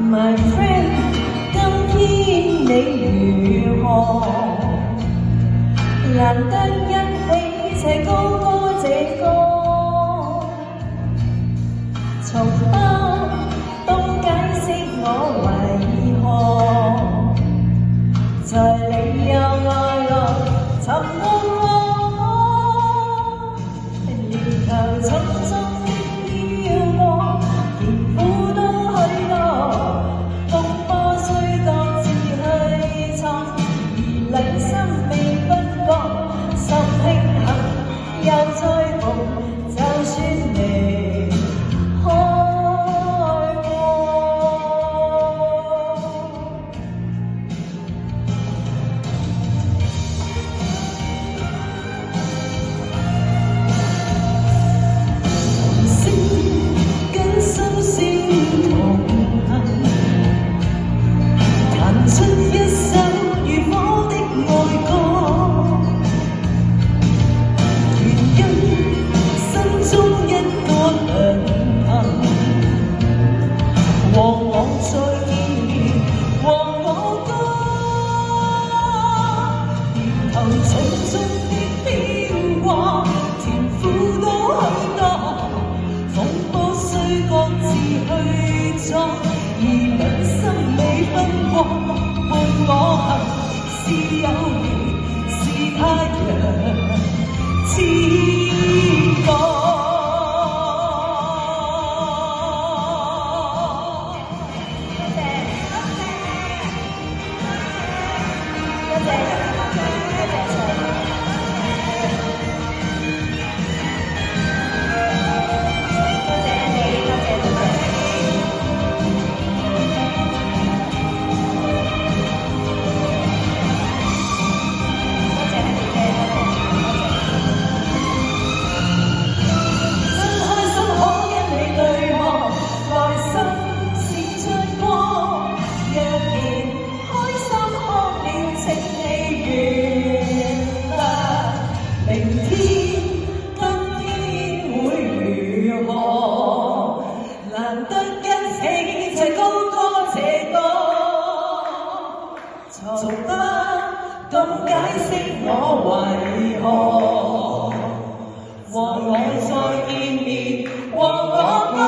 My friend， 今天你如何？難得一起齊高歌這歌，從不懂解釋我為何，在你有愛樂尋到我，沿途匆匆的飄過，甜苦都許多，風波雖各自去闖，而良心未分割，心慶幸又再逢，就算離開過。同聲跟心聲同行，彈出一首如火的愛歌，原因心中一個良朋，和我再見面，和我歌，沿途重重的飄過，甜苦都許多，風波雖各自去闖，而良心未分過，伴我行是友誼，是太陽之歌。難得一起齊高歌這歌，從不懂解釋我為何，和我再見面，和我歌。